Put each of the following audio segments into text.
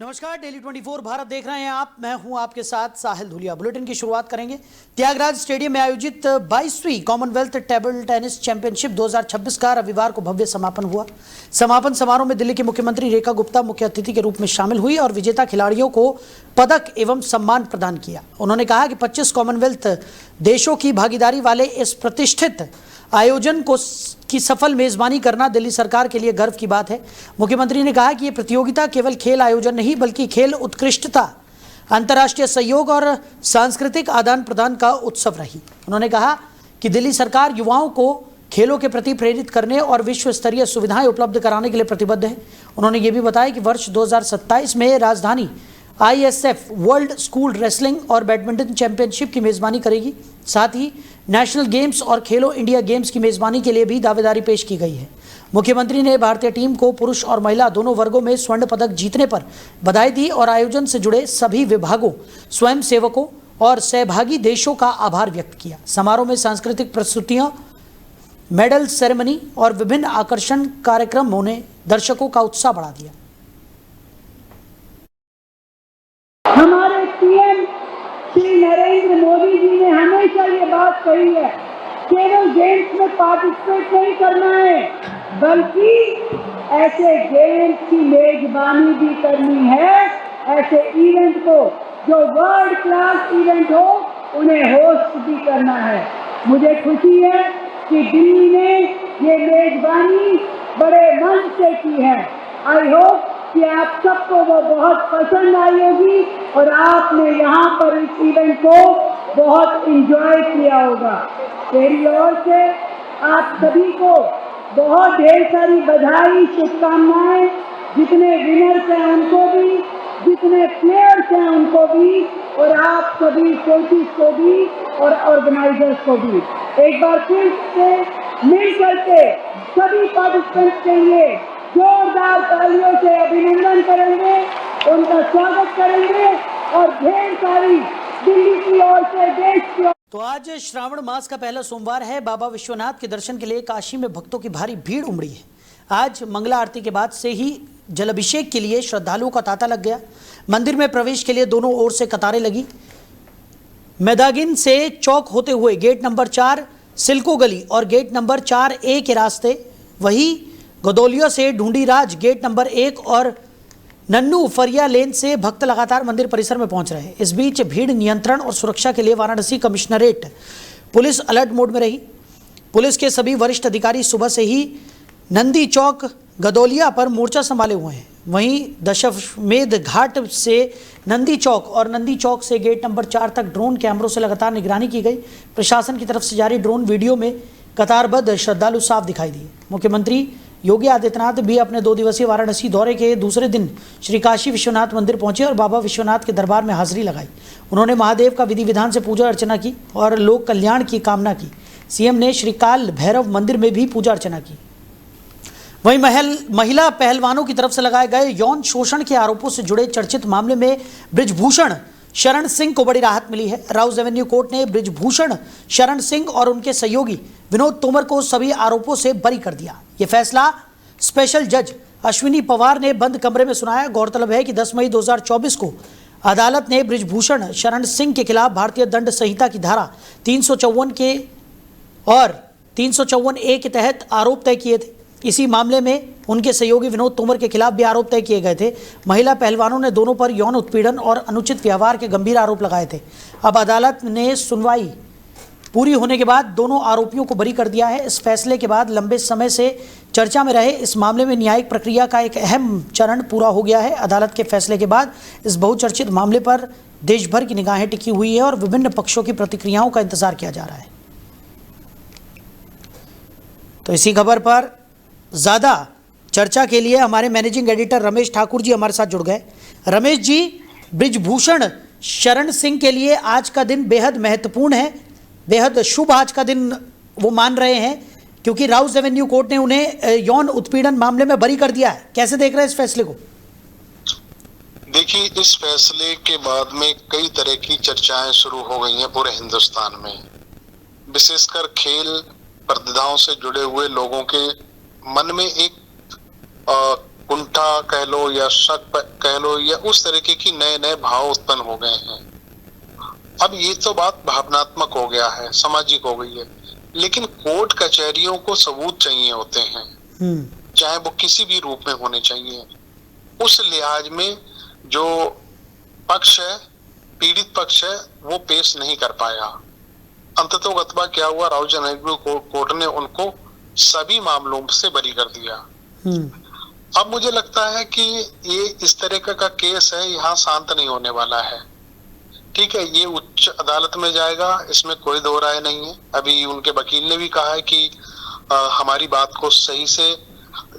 नमस्कार, डेली 24 भारत देख रहे हैं आप। मैं हूं आपके साथ साहिल धुलिया। बुलेटिन की शुरुआत करेंगे। त्यागराज स्टेडियम में आयोजित 22वीं कॉमनवेल्थ टेबल टेनिस चैंपियनशिप 2026 का रविवार को भव्य समापन हुआ। समापन समारोह में दिल्ली की मुख्यमंत्री रेखा गुप्ता मुख्य अतिथि के रूप में शामिल हुई और विजेता खिलाड़ियों को पदक एवं सम्मान प्रदान किया। उन्होंने कहा कि 25 कॉमनवेल्थ देशों की भागीदारी वाले इस प्रतिष्ठित आयोजन की सफल मेजबानी करना दिल्ली सरकार के लिए गर्व की बात है। मुख्यमंत्री ने कहा कि ये प्रतियोगिता केवल खेल आयोजन नहीं बल्कि खेल उत्कृष्टता, अंतर्राष्ट्रीय सहयोग और सांस्कृतिक आदान प्रदान का उत्सव रही। उन्होंने कहा कि दिल्ली सरकार युवाओं को खेलों के प्रति प्रेरित करने और विश्व स्तरीय सुविधाएं उपलब्ध कराने के लिए प्रतिबद्ध है। उन्होंने ये भी बताया कि वर्ष 2027 में राजधानी ISF वर्ल्ड स्कूल रेसलिंग और बैडमिंटन चैंपियनशिप की मेजबानी करेगी। साथ ही नेशनल गेम्स और खेलो इंडिया गेम्स की मेजबानी के लिए भी दावेदारी पेश की गई है। मुख्यमंत्री ने भारतीय टीम को पुरुष और महिला दोनों वर्गों में स्वर्ण पदक जीतने पर बधाई दी और आयोजन से जुड़े सभी विभागों, स्वयंसेवकों और सहभागी देशों का आभार व्यक्त किया। समारोह में सांस्कृतिक प्रस्तुतियां, मेडल सेरेमनी और विभिन्न आकर्षण कार्यक्रमों ने दर्शकों का उत्साह बढ़ा दिया। हमारे पीएम श्री नरेंद्र मोदी जी ने हमेशा ये बात कही है, केवल गेम्स में पार्टिसिपेट नहीं करना है बल्कि ऐसे गेम्स की मेजबानी भी करनी है। ऐसे इवेंट को जो वर्ल्ड क्लास इवेंट हो उन्हें होस्ट भी करना है। मुझे खुशी है कि दिल्ली ने ये मेजबानी बड़े मन से की है। आई होप कि आप सबको वो बहुत पसंद आई होगी और आपने यहाँ पर इस इवेंट को बहुत एंजॉय किया होगा। मेरी ओर से आप सभी को बहुत ढेर सारी बधाई, शुभकामनाएं। जितने विनर्स हैं उनको भी, जितने प्लेयर्स हैं उनको भी और आप सभी कोचेस को भी और ऑर्गेनाइजर्स को भी एक बार फिर से मिल करके सभी पार्टिसिपेंट्स के लिए जोरदार तालियों से अभिनंदन करेंगे, उनका स्वागत करेंगे और ढेर सारी दिल्ली की ओर से, देश की ओर। तो आज श्रावण मास का पहला सोमवार है। बाबा विश्वनाथ के दर्शन के लिए काशी में भक्तों की भारी भीड़ उमड़ी है। आज मंगला आरती के बाद से ही जलाभिषेक के लिए श्रद्धालुओं का तांता लग गया। मंदिर में प्रवेश के लिए दोनों ओर से कतारें लगी। मेदागिन से चौक होते हुए गेट नंबर 4 सिल्को गली और गेट नंबर 4A के रास्ते, वही गदौलिया से ढूंढीराज गेट नंबर 1 और नन्नू फरिया लेन से भक्त लगातार मंदिर परिसर में पहुंच रहे हैं। इस बीच भीड़ नियंत्रण और सुरक्षा के लिए Varanasi commissionerate police alert mode में रही। पुलिस के सभी वरिष्ठ अधिकारी सुबह से ही नंदी चौक गदौलिया पर मोर्चा संभाले हुए हैं। वहीं दशमेध घाट से नंदी चौक और नंदी चौक से गेट नंबर 4 तक ड्रोन कैमरों से लगातार निगरानी की गई। प्रशासन की तरफ से जारी ड्रोन वीडियो में कतारबद्ध श्रद्धालु साफ दिखाई दिए। मुख्यमंत्री योगी आदित्यनाथ भी अपने 2 दिवसीय वाराणसी दौरे के दूसरे दिन श्री काशी विश्वनाथ मंदिर पहुंचे और बाबा विश्वनाथ के दरबार में हाजिरी लगाई। उन्होंने महादेव का विधि विधान से पूजा अर्चना की और लोक कल्याण की कामना की। सीएम ने श्री काल भैरव मंदिर में भी पूजा अर्चना की। वहीं महिला पहलवानों की तरफ से लगाए गए यौन शोषण के आरोपों से जुड़े चर्चित मामले में बृजभूषण शरण सिंह को बड़ी राहत मिली है। राउज एवेन्यू कोर्ट ने बृजभूषण शरण सिंह और उनके सहयोगी विनोद तोमर को सभी आरोपों से बरी कर दिया। यह फैसला स्पेशल जज अश्विनी पवार ने बंद कमरे में सुनाया। गौरतलब है कि 10 मई 2024 को अदालत ने बृजभूषण शरण सिंह के खिलाफ भारतीय दंड संहिता की धारा 354 के और 354A के तहत आरोप तय किए थे। इसी मामले में उनके सहयोगी विनोद तोमर के खिलाफ भी आरोप तय किए गए थे। महिला पहलवानों ने दोनों पर यौन उत्पीड़न और अनुचित व्यवहार के गंभीर आरोप लगाए थे। अब अदालत ने सुनवाई पूरी होने के बाद दोनों आरोपियों को बरी कर दिया है। इस फैसले के बाद लंबे समय से चर्चा में रहे इस मामले में न्यायिक प्रक्रिया का एक अहम चरण पूरा हो गया है। अदालत के फैसले के बाद इस बहुचर्चित मामले पर देश भर की निगाहें टिकी हुई है और विभिन्न पक्षों की प्रतिक्रियाओं का इंतजार किया जा रहा है। तो इसी खबर पर ज़्यादा चर्चा के लिए हमारे मैनेजिंग एडिटर रमेश ठाकुर जी हमारे साथ जुड़ गए। रमेश जी, बृजभूषण शरण सिंह के लिए आज का दिन बेहद महत्वपूर्ण है, बेहद शुभ आज का दिन वो मान रहे हैं क्योंकि राउज एवेन्यू कोर्ट ने उन्हें यौन उत्पीड़न मामले में बरी कर दिया है। कैसे देख रहे हैं इस फैसले को? देखिए, इस फैसले के बाद में कई तरह की चर्चाएं शुरू हो गई हैं पूरे हिंदुस्तान में। विशेषकर खेल प्रतिभाओं से जुड़े हुए लोगों के मन में एक कुंठा कह लो या शक कह लो या उस तरीके की नए नए भाव उत्पन्न हो गए हैं। अब ये तो बात भावनात्मक हो गया है, सामाजिक हो गई है, लेकिन कोर्ट कचहरियों को सबूत चाहिए होते हैं, चाहे वो किसी भी रूप में होने चाहिए। उस लिहाज में जो पक्ष है, पीड़ित पक्ष है, वो पेश नहीं कर पाया। अंततोगत्वा क्या हुआ, राउजन एग्रो कोर्ट ने उनको सभी मामलों से बरी कर दिया। अब मुझे लगता है कि ये इस तरह का केस है, यहाँ शांत नहीं होने वाला है। ठीक है, ये उच्च अदालत में जाएगा, इसमें कोई दो राय नहीं है। अभी उनके वकील ने भी कहा है कि हमारी बात को सही से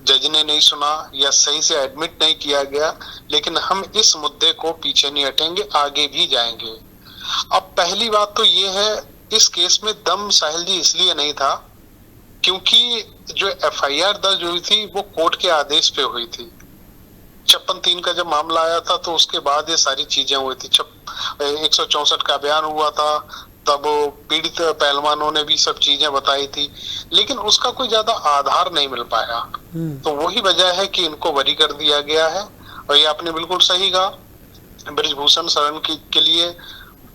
जज ने नहीं सुना या सही से एडमिट नहीं किया गया, लेकिन हम इस मुद्दे को पीछे नहीं हटेंगे, आगे भी जाएंगे। अब पहली बात तो ये है, इस केस में दम साहिल जी इसलिए नहीं था क्योंकि जो एफआईआर दर्ज हुई थी वो कोर्ट के आदेश पे हुई थी। 56(3) का जब मामला आया था तो उसके बाद ये सारी चीजें हुई थी। 164 का बयान हुआ था, तब पीड़ित पहलवानों ने भी सब चीजें बताई थी, लेकिन उसका कोई ज्यादा आधार नहीं मिल पाया। तो वही वजह है कि इनको बरी कर दिया गया है। और ये आपने बिल्कुल सही कहा, बृजभूषण शरण के लिए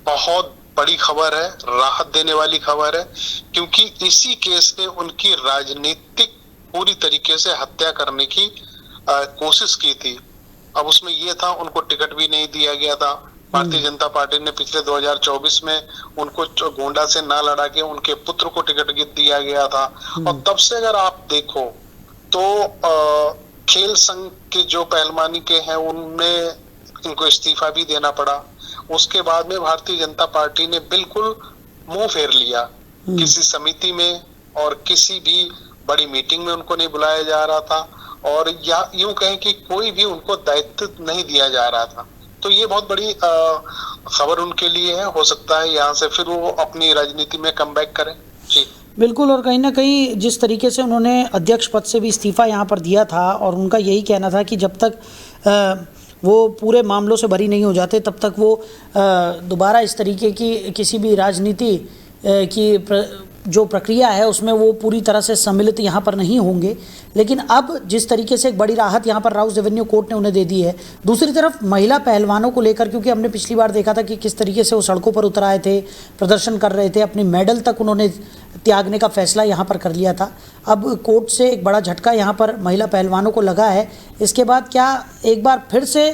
बहुत बड़ी खबर है, राहत देने वाली खबर है, क्योंकि इसी केस ने उनकी राजनीतिक पूरी तरीके से हत्या करने की कोशिश की थी। अब उसमें ये था, उनको टिकट भी नहीं दिया गया था। भारतीय जनता पार्टी ने पिछले 2024 में उनको गोंडा से ना लड़ा के उनके पुत्र को टिकट दिया गया था। और तब से अगर आप देखो तो खेल संघ के जो पहलवानी के हैं उनमें इनको इस्तीफा भी देना पड़ा। उसके बाद में भारतीय जनता पार्टी ने बिल्कुल मुंह फेर लिया, किसी समिति में और किसी भी बड़ी मीटिंग में उनको नहीं बुलाया जा रहा था, और या यूं कहें कि कोई भी उनको दायित्व नहीं दिया जा रहा था। तो ये बहुत बड़ी खबर उनके लिए है। हो सकता है यहाँ से फिर वो अपनी राजनीति में कमबैक करें। जी बिल्कुल। और कहीं ना कहीं जिस तरीके से उन्होंने अध्यक्ष पद से भी इस्तीफा यहाँ पर दिया था, और उनका यही कहना था कि जब तक वो पूरे मामलों से बरी नहीं हो जाते तब तक वो दोबारा इस तरीके की किसी भी राजनीति की जो प्रक्रिया है उसमें वो पूरी तरह से सम्मिलित यहाँ पर नहीं होंगे। लेकिन अब जिस तरीके से एक बड़ी राहत यहाँ पर राउस रेवेन्यू कोर्ट ने उन्हें दे दी है, दूसरी तरफ महिला पहलवानों को लेकर, क्योंकि हमने पिछली बार देखा था कि किस तरीके से वो सड़कों पर उतर आए थे, प्रदर्शन कर रहे थे, अपनी मेडल तक उन्होंने त्यागने का फैसला यहाँ पर कर लिया था। अब कोर्ट से एक बड़ा झटका यहाँ पर महिला पहलवानों को लगा है। इसके बाद क्या एक बार फिर से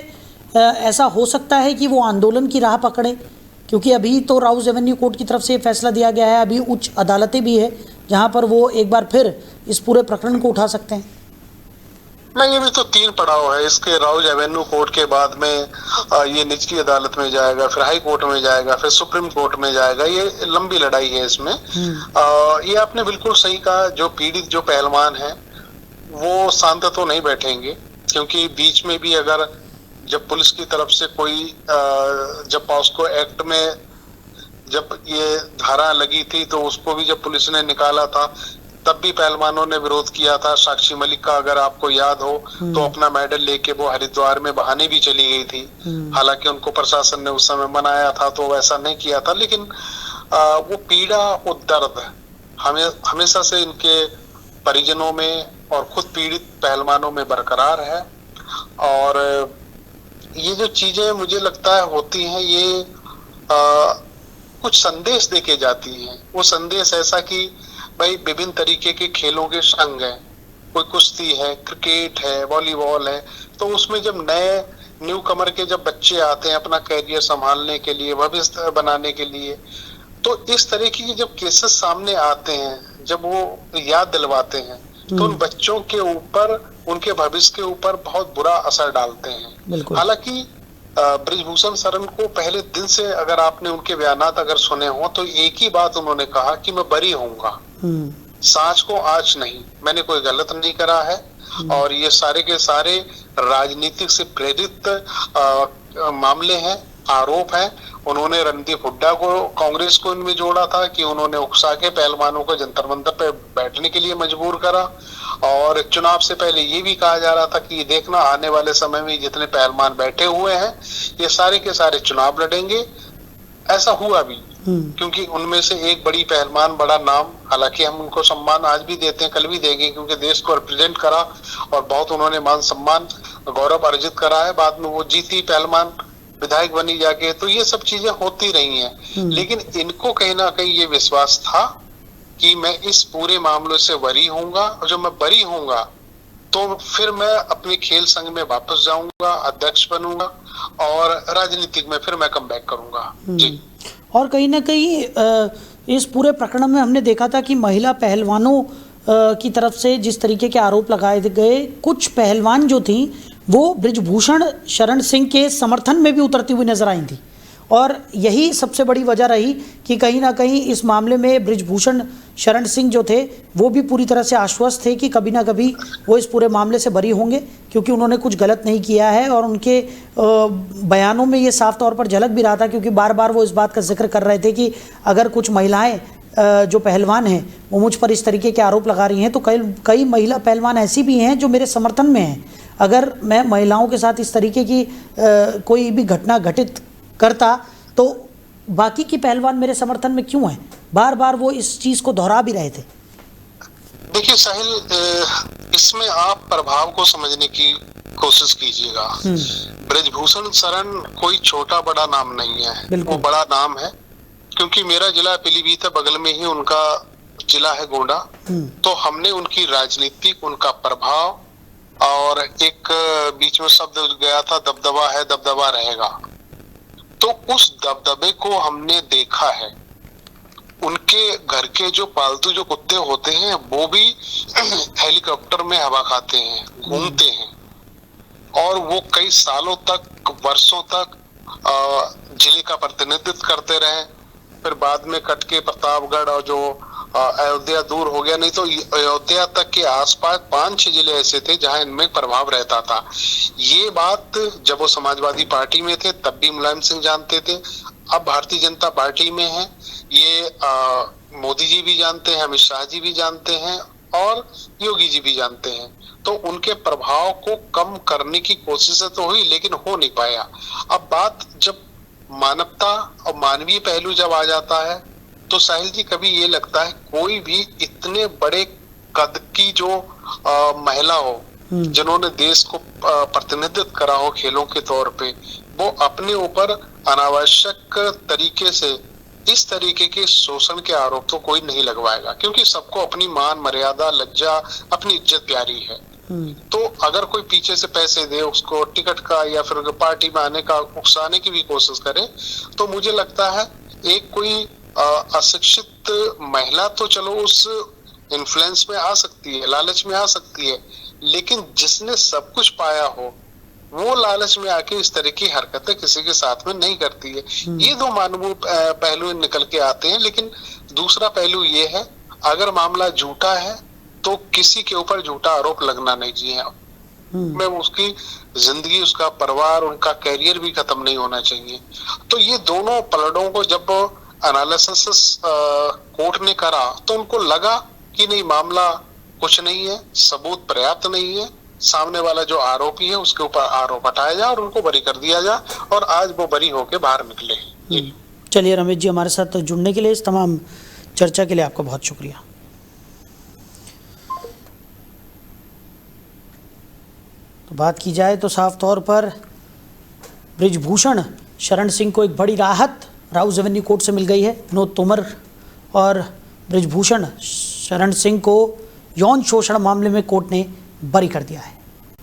ऐसा हो सकता है कि वो आंदोलन की राह पकड़े? क्योंकि अभी तो राउस रेवेन्यू कोर्ट की तरफ से ये फैसला दिया गया है, अभी उच्च अदालतें भी है जहां पर वो एक बार फिर इस पूरे प्रकरण को उठा सकते हैं। नहीं, ये भी तो 3 पड़ाव है इसके। राउस रेवेन्यू कोर्ट के बाद में ये निचली अदालत में जाएगा, फिर हाई कोर्ट में जाएगा, फिर सुप्रीम कोर्ट में जाएगा। ये लंबी लड़ाई है इसमें। ये आपने बिल्कुल सही कहा, जो पीड़ित जो पहलवान है वो शांत तो नहीं बैठेंगे, क्योंकि बीच में भी अगर जब पुलिस की तरफ से कोई जब पॉस्को एक्ट में जब ये धारा लगी थी तो उसको भी जब पुलिस ने निकाला था तब भी पहलवानों ने विरोध किया था। साक्षी मलिक का अगर आपको याद हो तो अपना मेडल लेके वो हरिद्वार में बहाने भी चली गई थी। हालांकि उनको प्रशासन ने उस समय मनाया था तो वैसा नहीं किया था, लेकिन वो पीड़ा, वो दर्द हमेशा से इनके परिजनों में और खुद पीड़ित पहलवानों में बरकरार है। और ये जो चीजें मुझे लगता है होती हैं, ये कुछ संदेश देके जाती हैं। वो संदेश ऐसा कि भाई विभिन्न तरीके के खेलों के संघ हैं, कोई कुश्ती है, क्रिकेट है, वॉलीबॉल है, तो उसमें जब नए न्यू कमर के जब बच्चे आते हैं अपना कैरियर संभालने के लिए, भविष्य बनाने के लिए, तो इस तरह की जब केसेस सामने आते हैं, जब वो याद दिलवाते हैं तो उन बच्चों के ऊपर, उनके भविष्य के ऊपर बहुत बुरा असर डालते हैं। हालांकि बृजभूषण शरण को पहले दिन से अगर आपने उनके बयानात अगर सुने हो तो एक ही बात उन्होंने कहा कि मैं बरी होऊंगा, सांच को आंच नहीं, मैंने कोई गलत नहीं करा है। और ये सारे के सारे राजनीतिक से प्रेरित मामले हैं, आरोप हैं। उन्होंने रणदीप हुड्डा को, कांग्रेस को इनमें जोड़ा था कि उन्होंने उकसा के पहलवानों को जंतर मंतर पे बैठने के लिए मजबूर करा। और चुनाव से पहले ये भी कहा जा रहा था कि देखना आने वाले समय में जितने पहलवान बैठे हुए हैं ये सारे के सारे चुनाव लड़ेंगे। ऐसा हुआ भी, क्योंकि उनमें से एक बड़ी पहलवान, बड़ा नाम हालांकि हम उनको सम्मान आज भी देते हैं, कल भी देंगे, क्योंकि देश को रिप्रेजेंट करा और बहुत उन्होंने मान सम्मान गौरव अर्जित करा है। बाद में वो जीती, पहलवान विधायक बनी जाके, तो ये सब चीजें होती रही हैं। लेकिन इनको कहीं ना कहीं ये विश्वास था कि मैं इस पूरे मामले से बरी होऊंगा, और जब मैं बरी होऊंगा तो फिर मैं अपने खेल संघ में वापस जाऊंगा, अध्यक्ष बनूंगा और राजनीतिक में फिर मैं कमबैक करूंगा। जी। और कहीं ना कहीं इस पूरे प्रकरण में हमने देखा था कि महिला पहलवानों की तरफ से जिस तरीके के आरोप लगाए गए, कुछ पहलवान जो थी वो बृजभूषण शरण सिंह के समर्थन में भी उतरती हुई नजर आई थी, और यही सबसे बड़ी वजह रही कि कहीं ना कहीं इस मामले में बृजभूषण शरण सिंह जो थे वो भी पूरी तरह से आश्वस्त थे कि कभी ना कभी वो इस पूरे मामले से बरी होंगे, क्योंकि उन्होंने कुछ गलत नहीं किया है। और उनके बयानों में ये साफ तौर पर झलक भी रहा था, क्योंकि बार बार वो इस बात का जिक्र कर रहे थे कि अगर कुछ महिलाएं जो पहलवान हैं वो मुझ पर इस तरीके के आरोप लगा रही हैं, तो कई महिला पहलवान ऐसी भी हैं जो मेरे समर्थन में हैं। अगर मैं महिलाओं के साथ इस तरीके की कोई भी घटना घटित करता तो बाकी के पहलवान मेरे समर्थन में क्यों हैं? बार बार वो इस चीज को दोहरा भी रहे थे। देखिए साहिल, इसमें आप प्रभाव को समझने की कोशिश कीजिएगा। बृजभूषण शरण कोई छोटा बड़ा नाम नहीं है, वो बड़ा नाम है, क्योंकि मेरा जिला पीलीभीत है, बगल में ही उनका जिला है गोंडा। तो हमने उनकी राजनीति, उनका प्रभाव, और एक बीच में शब्द गया था दबदबा है दबदबा रहेगा, तो उस दबदबे को हमने देखा है। उनके घर के जो पालतू जो कुत्ते होते हैं वो भी हेलीकॉप्टर में हवा खाते हैं, घूमते हैं, और वो कई सालों तक, वर्षों तक जिले का प्रतिनिधित्व करते रहे। फिर बाद में कट के प्रतापगढ़ और जो अयोध्या दूर हो गया, नहीं तो अयोध्या तक के आसपास 5-6 जिले ऐसे थे जहां इनमें प्रभाव रहता था। ये बात जब वो समाजवादी पार्टी में थे तब भी मुलायम सिंह जानते थे, अब भारतीय जनता पार्टी में है, ये मोदी जी भी जानते हैं, अमित शाह जी भी जानते हैं, और योगी जी भी जानते हैं। तो उनके प्रभाव को कम करने की कोशिश तो हुई, लेकिन हो नहीं पाया। अब बात जब मानवता और मानवीय पहलू जब आ जाता है, तो साहिल जी कभी ये लगता है कोई भी इतने बड़े कद की जो महिला हो, जिन्होंने देश को प्रतिनिधित्व करा हो खेलों के तौर पे, वो अपने ऊपर अनावश्यक तरीके से इस तरीके के शोषण के आरोप तो कोई नहीं लगवाएगा, क्योंकि सबको अपनी मान मर्यादा, लज्जा, अपनी इज्जत प्यारी है। तो अगर कोई पीछे से पैसे दे उसको टिकट का या फिर पार्टी में आने का उकसाने की भी कोशिश करे, तो मुझे लगता है एक कोई अशिक्षित महिला तो चलो उस इन्फ्लुएंस में आ सकती है, लालच में आ सकती है, लेकिन जिसने सब कुछ पाया हो वो लालच में आके इस तरह की हरकतें किसी के साथ में नहीं करती है। ये दो मानवीय पहलू निकल के आते हैं। लेकिन दूसरा पहलू ये है, अगर मामला झूठा है तो किसी के ऊपर झूठा आरोप लगना नहीं चाहिए। में उसकी जिंदगी, उसका परिवार, उनका कैरियर भी खत्म नहीं होना चाहिए। तो ये दोनों पलड़ों को जब एनालिसिस कोर्ट ने करा तो उनको लगा कि नहीं, मामला कुछ नहीं है, सबूत पर्याप्त नहीं है, सामने वाला जो आरोपी है उसके ऊपर आरोप हटाया जाए और उनको बरी कर दिया जाए, और आज वो बरी होके बाहर निकले। चलिए रमेश जी, हमारे साथ जुड़ने के लिए, इस तमाम चर्चा के लिए आपका बहुत शुक्रिया। तो बात की जाए तो साफ तौर पर बृजभूषण शरण सिंह को एक बड़ी राहत राउज एवेन्यू कोर्ट से मिल गई है। विनोद तोमर और बृजभूषण शरण सिंह को यौन शोषण मामले में कोर्ट ने बरी कर दिया है।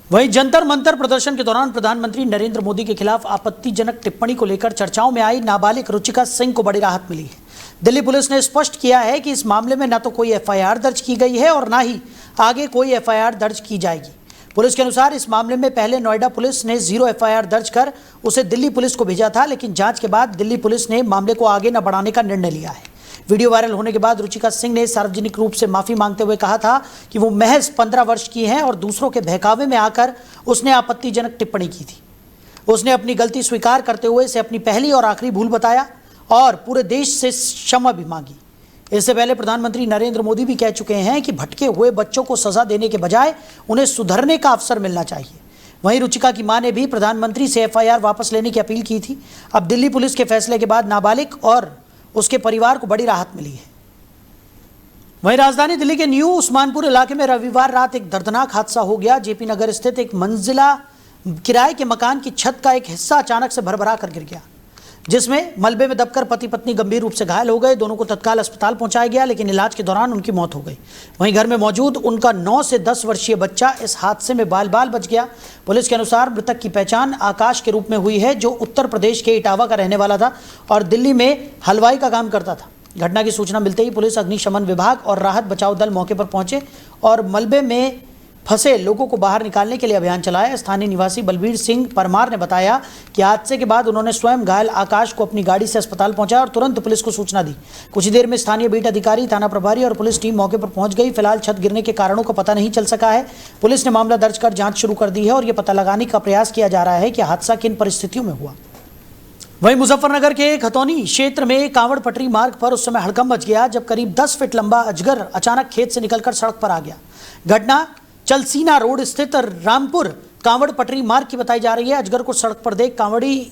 वहीं जंतर मंतर प्रदर्शन के दौरान प्रधानमंत्री नरेंद्र मोदी के खिलाफ आपत्तिजनक टिप्पणी को लेकर चर्चाओं में आई नाबालिग रुचिका सिंह को बड़ी राहत मिली है। दिल्ली पुलिस ने स्पष्ट किया है कि इस मामले में न तो कोई एफआईआर दर्ज की गई है और न ही आगे कोई एफआईआर दर्ज की जाएगी। पुलिस के अनुसार इस मामले में पहले नोएडा पुलिस ने 0 एफआईआर दर्ज कर उसे दिल्ली पुलिस को भेजा था, लेकिन जांच के बाद दिल्ली पुलिस ने मामले को आगे न बढ़ाने का निर्णय लिया है। वीडियो वायरल होने के बाद रुचिका सिंह ने सार्वजनिक रूप से माफी मांगते हुए कहा था कि वो महज 15 वर्ष की हैं और दूसरों के बहकावे में आकर उसने आपत्तिजनक टिप्पणी की थी। उसने अपनी गलती स्वीकार करते हुए इसे अपनी पहली और आखिरी भूल बताया और पूरे देश से क्षमा भी मांगी। इससे पहले प्रधानमंत्री नरेंद्र मोदी भी कह चुके हैं कि भटके हुए बच्चों को सजा देने के बजाय उन्हें सुधरने का अवसर मिलना चाहिए। वहीं रुचिका की मां ने भी प्रधानमंत्री से एफआईआर वापस लेने की अपील की थी। अब दिल्ली पुलिस के फैसले के बाद नाबालिग और उसके परिवार को बड़ी राहत मिली है। वहीं राजधानी दिल्ली के न्यू उस्मानपुर इलाके में रविवार रात एक दर्दनाक हादसा हो गया। जेपी नगर स्थित एक मंजिला किराए के मकान की छत का एक हिस्सा अचानक से भरभरा कर गिर गया, जिसमें मलबे में दबकर पति पत्नी गंभीर रूप से घायल हो गए। दोनों को तत्काल अस्पताल पहुंचाया गया, लेकिन इलाज के दौरान उनकी मौत हो गई। वहीं घर में मौजूद उनका 9 से 10 वर्षीय बच्चा इस हादसे में बाल बाल बच गया। पुलिस के अनुसार मृतक की पहचान आकाश के रूप में हुई है, जो उत्तर प्रदेश के इटावा का रहने वाला था और दिल्ली में हलवाई का काम करता था। घटना की सूचना मिलते ही पुलिस, अग्निशमन विभाग और राहत बचाव दल मौके पर पहुंचे और मलबे में फंसे लोगों को बाहर निकालने के लिए अभियान चलाया। स्थानीय निवासी बलबीर सिंह परमार ने बताया कि हादसे के बाद उन्होंने स्वयं घायल आकाश को अपनी गाड़ी से अस्पताल पहुंचाया और तुरंत पुलिस को सूचना दी। कुछ देर में स्थानीय बीट अधिकारी, थाना प्रभारी और पुलिस टीम मौके पर पहुंच गई। फिलहाल छत गिरने के कारणों का पता नहीं चल सका है। पुलिस ने मामला दर्ज कर जांच शुरू कर दी है और यह पता लगाने का प्रयास किया जा रहा है कि हादसा किन परिस्थितियों में हुआ। वहीं मुजफ्फरनगर के खतौनी क्षेत्र में कांवड़ पटरी मार्ग पर उस समय हड़कंप मच गया जब करीब 10 फीट लंबा अजगर अचानक खेत से निकलकर सड़क पर आ गया। घटना चलसीना रोड स्थित रामपुर कांवड़ पटरी मार्ग की बताई जा रही है। अजगर को सड़क पर देख कांवड़ी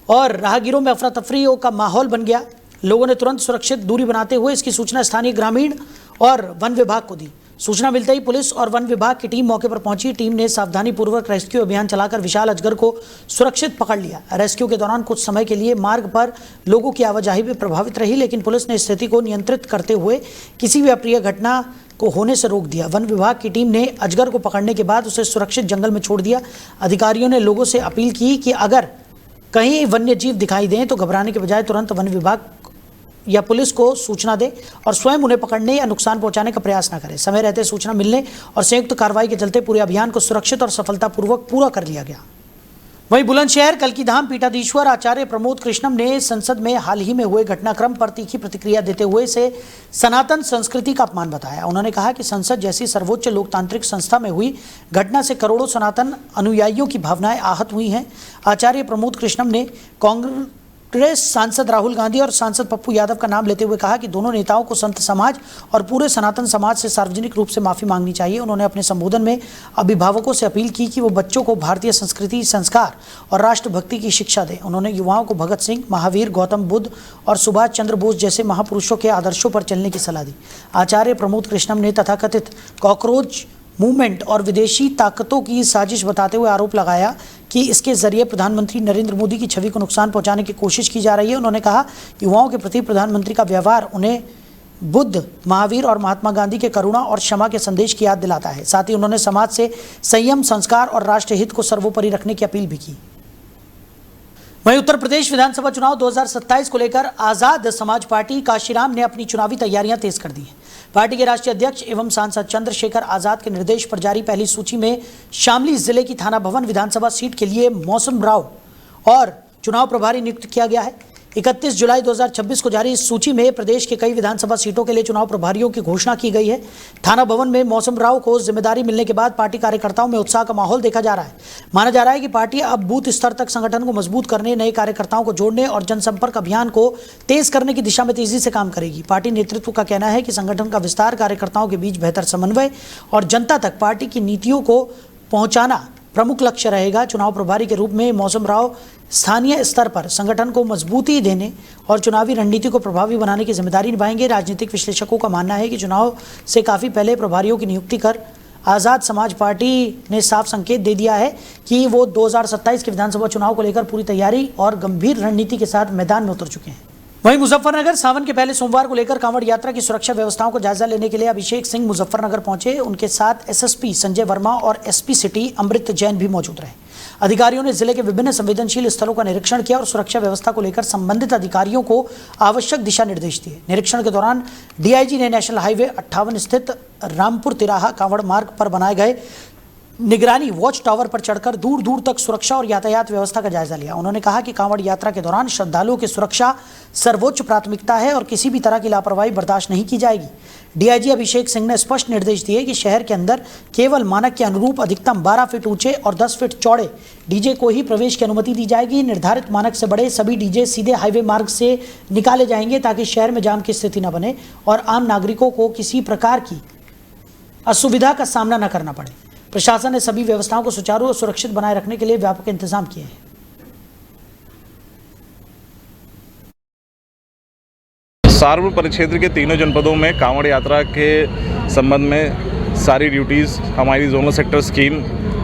और राहगीरों में अफरा तफरी का माहौल बन गया। लोगों ने तुरंत सुरक्षित दूरी बनाते हुए इसकी सूचना स्थानीय ग्रामीण और वन विभाग को दी। सूचना मिलते ही पुलिस और वन विभाग की टीम मौके पर पहुंची। टीम ने सावधानीपूर्वक रेस्क्यू अभियान चलाकर विशाल अजगर को सुरक्षित पकड़ लिया। रेस्क्यू के दौरान कुछ समय के लिए मार्ग पर लोगों की आवाजाही भी प्रभावित रही, लेकिन पुलिस ने स्थिति को नियंत्रित करते हुए किसी भी अप्रिय घटना को होने से रोक दिया। वन विभाग की टीम ने अजगर को पकड़ने के बाद उसे सुरक्षित जंगल में छोड़ दिया। अधिकारियों ने लोगों से अपील की कि अगर कहीं वन्य जीव दिखाई दें तो घबराने के बजाय तुरंत वन विभाग या पुलिस को सूचना दे और स्वयं उन्हें पकड़ने या नुकसान पहुंचाने का प्रयास न करें। समय रहते सूचना मिलने और संयुक्त कार्रवाई के चलते पूरे अभियान को सुरक्षित और सफलतापूर्वक पूरा कर लिया गया। वहीं बुलंदशहर कल्कीधाम पीठाधीश्वर आचार्य प्रमोद कृष्णम ने संसद में हाल ही में हुए घटनाक्रम पर तीखी प्रतिक्रिया देते हुए इसे सनातन संस्कृति का अपमान बताया। उन्होंने कहा कि संसद जैसी सर्वोच्च लोकतांत्रिक संस्था में हुई घटना से करोड़ों सनातन अनुयायियों की भावनाएं आहत हुई हैं। आचार्य प्रमोद कृष्णम ने कांग्रेस सांसद राहुल गांधी और सांसद पप्पू यादव का नाम लेते हुए कहा कि दोनों नेताओं को संत समाज और पूरे सनातन समाज से सार्वजनिक रूप से माफी मांगनी चाहिए। उन्होंने अपने संबोधन में अभिभावकों से अपील की कि वो बच्चों को भारतीय संस्कृति, संस्कार और राष्ट्रभक्ति की शिक्षा दें। उन्होंने युवाओं को भगत सिंह, महावीर, गौतम बुद्ध और सुभाष चंद्र बोस जैसे महापुरुषों के आदर्शों पर चलने की सलाह दी। आचार्य प्रमोद कृष्णम ने तथाकथित कॉकरोच मूवमेंट और विदेशी ताकतों की साजिश बताते हुए आरोप लगाया कि इसके जरिए प्रधानमंत्री नरेंद्र मोदी की छवि को नुकसान पहुंचाने की कोशिश की जा रही है। उन्होंने कहा कि युवाओं के प्रति प्रधानमंत्री का व्यवहार उन्हें बुद्ध, महावीर और महात्मा गांधी के करुणा और क्षमा के संदेश की याद दिलाता है। साथ ही उन्होंने समाज से संयम, संस्कार और राष्ट्रहित को सर्वोपरि रखने की अपील भी की। वहीं उत्तर प्रदेश विधानसभा चुनाव 2027 को लेकर आजाद समाज पार्टी काशीराम ने अपनी चुनावी तैयारियां तेज कर दी हैं। पार्टी के राष्ट्रीय अध्यक्ष एवं सांसद चंद्रशेखर आजाद के निर्देश पर जारी पहली सूची में शामली जिले की थाना भवन विधानसभा सीट के लिए मौसम राव और चुनाव प्रभारी नियुक्त किया गया है। 31 जुलाई 2026 को जारी इस सूची में प्रदेश के कई विधानसभा सीटों के लिए चुनाव प्रभारियों की घोषणा की गई है। थाना भवन में मौसम राव को जिम्मेदारी मिलने के बाद पार्टी कार्यकर्ताओं में उत्साह का माहौल देखा जा रहा है। माना जा रहा है कि पार्टी अब बूथ स्तर तक संगठन को मजबूत करने, नए कार्यकर्ताओं को जोड़ने और जनसंपर्क अभियान को तेज करने की दिशा में तेजी से काम करेगी। पार्टी नेतृत्व का कहना है कि संगठन का विस्तार, कार्यकर्ताओं के बीच बेहतर समन्वय और जनता तक पार्टी की नीतियों को पहुंचाना प्रमुख लक्ष्य रहेगा। चुनाव प्रभारी के रूप में मौसम राव स्थानीय स्तर पर संगठन को मजबूती देने और चुनावी रणनीति को प्रभावी बनाने की जिम्मेदारी निभाएंगे। राजनीतिक विश्लेषकों का मानना है कि चुनाव से काफ़ी पहले प्रभारियों की नियुक्ति कर आज़ाद समाज पार्टी ने साफ संकेत दे दिया है कि वो 2027 के विधानसभा चुनाव को लेकर पूरी तैयारी और गंभीर रणनीति के साथ मैदान में उतर चुके हैं। वहीं मुजफ्फरनगर सावन के पहले सोमवार को लेकर कांवड़ यात्रा की सुरक्षा व्यवस्थाओं को जायजा लेने के लिए अभिषेक सिंह मुजफ्फरनगर पहुंचे। उनके साथ एसएसपी संजय वर्मा और एसपी सिटी अमृत जैन भी मौजूद रहे। अधिकारियों ने जिले के विभिन्न संवेदनशील स्थलों का निरीक्षण किया और सुरक्षा व्यवस्था को लेकर संबंधित अधिकारियों को आवश्यक दिशा निर्देश दिए। निरीक्षण के दौरान डीआईजी ने नेशनल हाईवे 58 स्थित रामपुर तिराहा कांवड़ मार्ग पर बनाए गए निगरानी वॉच टावर पर चढ़कर दूर दूर तक सुरक्षा और यातायात व्यवस्था का जायजा लिया। उन्होंने कहा कि कांवड़ यात्रा के दौरान श्रद्धालुओं की सुरक्षा सर्वोच्च प्राथमिकता है और किसी भी तरह की लापरवाही बर्दाश्त नहीं की जाएगी। डीआईजी अभिषेक सिंह ने स्पष्ट निर्देश दिए कि शहर के अंदर केवल मानक के अनुरूप अधिकतम 12 फीट ऊंचे और 10 फीट चौड़े डीजे को ही प्रवेश की अनुमति दी जाएगी। निर्धारित मानक से बड़े सभी डीजे सीधे हाईवे मार्ग से निकाले जाएंगे ताकि शहर में जाम की स्थिति न बने और आम नागरिकों को किसी प्रकार की असुविधा का सामना न करना पड़े। प्रशासन ने सभी व्यवस्थाओं को सुचारू और सुरक्षित बनाए रखने के लिए व्यापक इंतजाम किए हैं। सहारनपुर परिक्षेत्र के तीनों जनपदों में कांवड़ यात्रा के संबंध में सारी ड्यूटीज़ हमारी zonal sector scheme,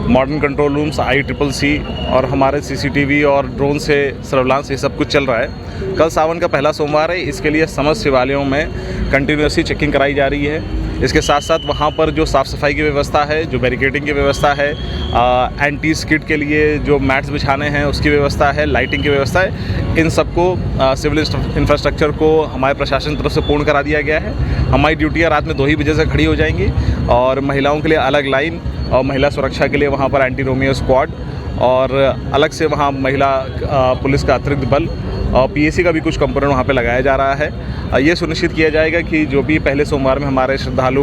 modern control rooms, ICCC और हमारे CCTV और ड्रोन से सर्विलांस, ये सब कुछ चल रहा है। कल सावन का पहला सोमवार है, इसके लिए समस्त शिवालयों में कंटिन्यूसली चेकिंग कराई जा रही है। इसके साथ साथ वहाँ पर जो साफ़ सफाई की व्यवस्था है, जो बैरिकेडिंग की व्यवस्था है, एंटी स्किड के लिए जो मैट्स बिछाने हैं उसकी व्यवस्था है, लाइटिंग की व्यवस्था है, इन सबको सिविल इंफ्रास्ट्रक्चर को हमारे प्रशासन की तरफ से पूर्ण करा दिया गया है। हमारी ड्यूटियाँ रात में 2 ही बजे से खड़ी हो जाएंगी और महिलाओं के लिए अलग लाइन और महिला सुरक्षा के लिए वहाँ पर एंटी रोमियो स्क्वाड और अलग से वहाँ महिला पुलिस का अतिरिक्त बल और PAC का भी कुछ कंपोनेंट वहाँ पे लगाया जा रहा है। ये सुनिश्चित किया जाएगा कि जो भी पहले सोमवार में हमारे श्रद्धालु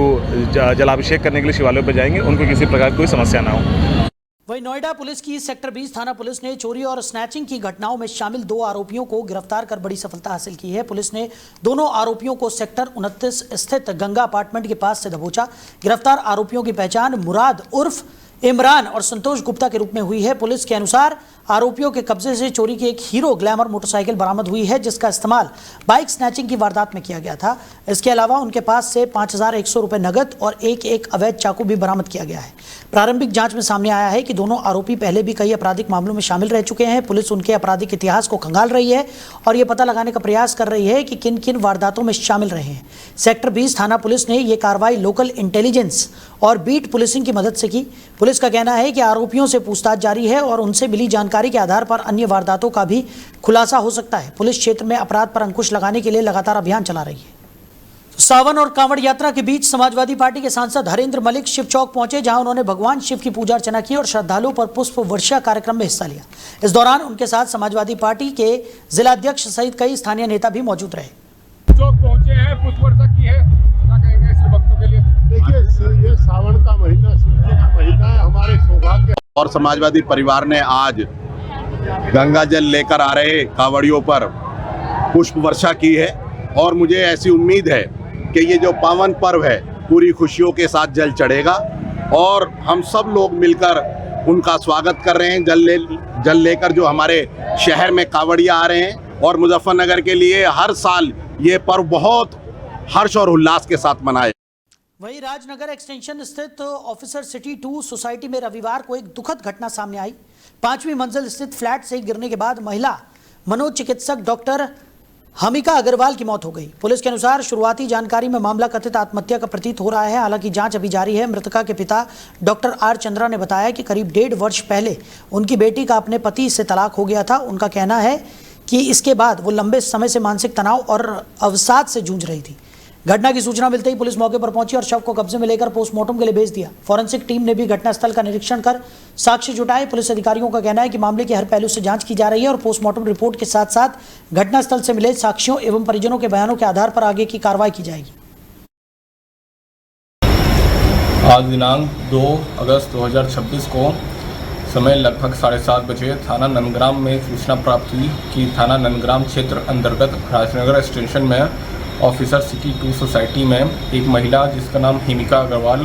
जलाभिषेक करने के लिए शिवालयों पर जाएंगे, उनको किसी प्रकार की कोई समस्या ना हो। वहीं नोएडा पुलिस की सेक्टर 20 थाना पुलिस ने चोरी और स्नैचिंग की घटनाओं में शामिल 2 आरोपियों को गिरफ्तार कर बड़ी सफलता हासिल की है। पुलिस ने दोनों आरोपियों को सेक्टर 29 स्थित गंगा अपार्टमेंट के पास से दबोचा। गिरफ्तार आरोपियों की पहचान मुराद उर्फ इमरान और संतोष गुप्ता के रूप में हुई है। पुलिस के अनुसार आरोपियों के कब्जे से चोरी की एक हीरो ग्लैमर मोटरसाइकिल बरामद हुई है, जिसका इस्तेमाल बाइक स्नैचिंग की वारदात में किया गया था। इसके अलावा उनके पास से 5,100 रुपये नगद और एक अवैध चाकू भी बरामद किया गया है। प्रारंभिक जांच में सामने आया है कि दोनों आरोपी पहले भी कई आपराधिक मामलों में शामिल रह चुके हैं। पुलिस उनके आपराधिक इतिहास को खंगाल रही है और ये पता लगाने का प्रयास कर रही है कि किन किन वारदातों में शामिल रहे हैं। सेक्टर 20 थाना पुलिस ने ये कार्रवाई लोकल इंटेलिजेंस और बीट पुलिसिंग की मदद से की। पुलिस का कहना है कि आरोपियों से पूछताछ जारी है और उनसे मिली जानकारी के आधार पर अन्य वारदातों का भी खुलासा हो सकता है। पुलिस क्षेत्र में अपराध पर अंकुश लगाने के लिए लगातार अभियान चला रही है। सावन और कांवड़ यात्रा के बीच समाजवादी पार्टी के सांसद हरेंद्र मलिक शिव चौक पहुंचे, जहां उन्होंने भगवान शिव की पूजा अर्चना की और श्रद्धालुओं पर पुष्प वर्षा कार्यक्रम में हिस्सा लिया। इस दौरान उनके साथ समाजवादी पार्टी के जिलाध्यक्ष सहित कई स्थानीय नेता भी मौजूद रहे। चौक पहुंचे हैं, पुष्प वर्षा की है, क्या कहेंगे शिव भक्तों के लिए? देखिए, ये सावन का महीना, शिव जी का महीना है, हमारे सौभाग्य और समाजवादी परिवार ने आज गंगा जल लेकर आ रहे कांवड़ियों पर पुष्प वर्षा की है और मुझे ऐसी उम्मीद है कि ये जो पावन पर्व है पूरी खुशियों के साथ जल चढ़ेगा और हम सब लोग मिलकर उनका स्वागत कर रहे हैं। जल लेकर जो हमारे शहर में कांवड़िया आ रहे हैं और मुजफ्फरनगर के लिए हर साल ये पर्व बहुत हर्ष और उल्लास के साथ मनाए। वहीं राजनगर एक्सटेंशन स्थित ऑफिसर सिटी 2 सोसाइटी में रविवार को एक दुखद घटना सामने आई। 5वीं मंजिल स्थित फ्लैट से गिरने के बाद महिला मनोचिकित्सक डॉक्टर हमिका अग्रवाल की मौत हो गई। पुलिस के अनुसार शुरुआती जानकारी में मामला कथित आत्महत्या का प्रतीत हो रहा है। हालांकि जांच अभी जारी है। मृतका के पिता डॉक्टर R चंद्रा ने बताया कि करीब 1.5 वर्ष पहले उनकी बेटी का अपने पति से तलाक हो गया था। उनका कहना है कि इसके बाद वो लंबे समय से मानसिक तनाव और अवसाद से जूझ रही थी। घटना की सूचना मिलते ही पुलिस मौके पर पहुंची और शव को कब्जे में लेकर पोस्टमार्टम के लिए भेज दिया। फॉरेंसिक टीम ने भी घटनास्थल का निरीक्षण कर साक्ष्य जुटाए। पुलिस अधिकारियों का कहना है कि मामले के हर पहलू से जांच की जा रही है और पोस्टमार्टम रिपोर्ट के साथ साथ घटनास्थल से मिले साक्ष्यों एवं परिजनों के बयानों के आधार पर आगे की कार्रवाई की जाएगी। आज दिनांक 2 अगस्त 2026 को समय लगभग 7:30 बजे थाना नंदग्राम में सूचना प्राप्त हुई कि थाना नंदग्राम क्षेत्र अंतर्गत राजनगर एक्सटेंशन में ऑफिसर सिटी 2 सोसाइटी में एक महिला जिसका नाम हिमिका अग्रवाल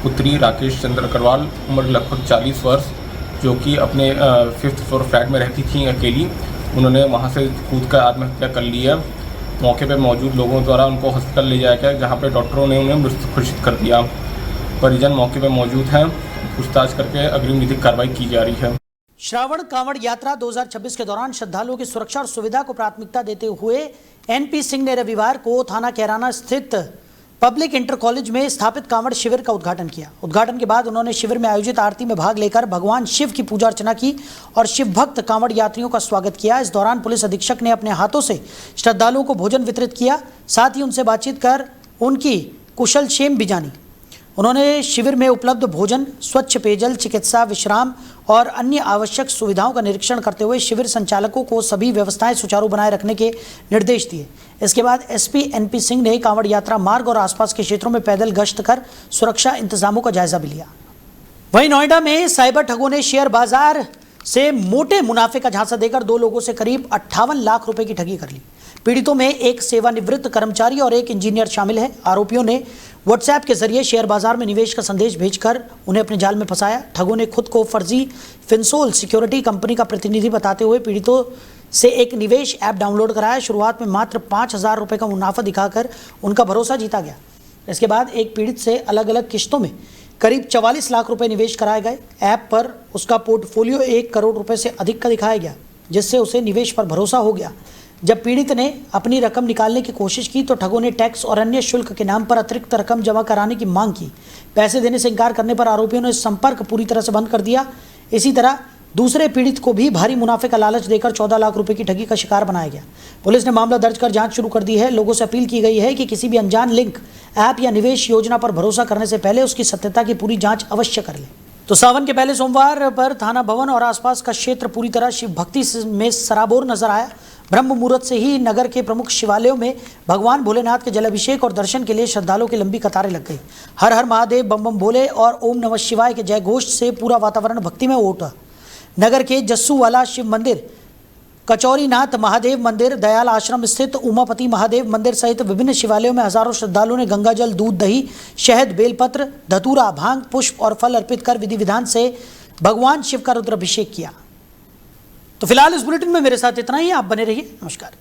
पुत्री राकेश चंद्र अग्रवाल उम्र लगभग 40 वर्ष, जो कि अपने 5th फ्लोर फ्लैट में रहती थी अकेली, उन्होंने वहां से कूद कर आत्महत्या कर ली है। मौके पर मौजूद लोगों द्वारा उनको हॉस्पिटल ले जाया गया, जहाँ पर डॉक्टरों ने उन्हें मृत घोषित कर दिया। परिजन मौके पर मौजूद हैं, पूछताछ करके अग्रिम विधिक कार्रवाई की जा रही है। श्रावण कांवड़ यात्रा 2026 के दौरान श्रद्धालुओं की सुरक्षा और सुविधा को प्राथमिकता देते हुए NP सिंह ने रविवार को थाना कैराना स्थित पब्लिक इंटर कॉलेज में स्थापित कांवड़ शिविर का उद्घाटन किया। उद्घाटन के बाद उन्होंने शिविर में आयोजित आरती में भाग लेकर भगवान शिव की पूजा अर्चना की और शिव भक्त कांवड़ यात्रियों का स्वागत किया। इस दौरान पुलिस अधीक्षक ने अपने हाथों से श्रद्धालुओं को भोजन वितरित किया, साथ ही उनसे बातचीत कर उनकी कुशल क्षेम भी जानी। उन्होंने शिविर में उपलब्ध भोजन, स्वच्छ पेयजल, चिकित्सा, विश्राम और अन्य आवश्यक सुविधाओं का निरीक्षण करते हुए शिविर संचालकों को सभी व्यवस्थाएं सुचारू बनाए रखने के निर्देश दिए। इसके बाद SP NP सिंह ने कांवड़ यात्रा मार्ग और आसपास के क्षेत्रों में पैदल गश्त कर सुरक्षा इंतजामों का जायजा भी लिया। वहीं नोएडा में साइबर ठगों ने शेयर बाजार से मोटे मुनाफे का झांसा देकर 2 लोगों से करीब 58 लाख रुपए की ठगी कर ली। पीड़ितों में एक सेवानिवृत्त कर्मचारी और एक इंजीनियर शामिल है। आरोपियों ने व्हाट्सएप के जरिए शेयर बाजार में निवेश का संदेश भेजकर उन्हें अपने जाल में फंसाया। ठगों ने खुद को फर्जी फिनसोल सिक्योरिटी कंपनी का प्रतिनिधि बताते हुए पीड़ितों से एक निवेश ऐप डाउनलोड कराया। शुरुआत में मात्र 5,000 रुपये का मुनाफा दिखाकर उनका भरोसा जीता गया। इसके बाद एक पीड़ित से अलग अलग किस्तों में करीब 44 लाख रुपए निवेश कराए गए। ऐप पर उसका पोर्टफोलियो 1 करोड़ रुपए से अधिक का दिखाया गया, जिससे उसे निवेश पर भरोसा हो गया। जब पीड़ित ने अपनी रकम निकालने की कोशिश की तो ठगों ने टैक्स और अन्य शुल्क के नाम पर अतिरिक्त रकम जमा कराने की मांग की। पैसे देने से इनकार करने पर आरोपियों ने संपर्क पूरी तरह से बंद कर दिया। इसी तरह दूसरे पीड़ित को भी भारी मुनाफे का लालच देकर 14 लाख रुपए की ठगी का शिकार बनाया गया। पुलिस ने मामला दर्ज कर जांच शुरू कर दी है। लोगों से अपील की गई है कि किसी भी अनजान लिंक, ऐप या निवेश योजना पर भरोसा करने से पहले उसकी सत्यता की पूरी जांच अवश्य कर लें। तो सावन के पहले सोमवार पर थाना भवन और आसपास का क्षेत्र पूरी तरह शिव भक्ति में सराबोर नजर आया। ब्रह्म मुहूर्त से ही नगर के प्रमुख शिवालयों में भगवान भोलेनाथ के जलाभिषेक और दर्शन के लिए श्रद्धालुओं की लंबी कतारें लग गई। हर हर महादेव, बम बम भोले और ओम नमः शिवाय के जय घोष से पूरा वातावरण भक्ति में उठा। नगर के जस्सूवाला शिव मंदिर, कचौरीनाथ महादेव मंदिर, दयाल आश्रम स्थित उमापति महादेव मंदिर सहित विभिन्न शिवालयों में हजारों श्रद्धालुओं ने गंगाजल, दूध, दही, शहद, बेलपत्र, धतूरा, भांग, पुष्प और फल अर्पित कर विधि विधान से भगवान शिव का रुद्राभिषेक किया। तो फिलहाल इस बुलेटिन में मेरे साथ इतना ही। आप बने रहिए। नमस्कार।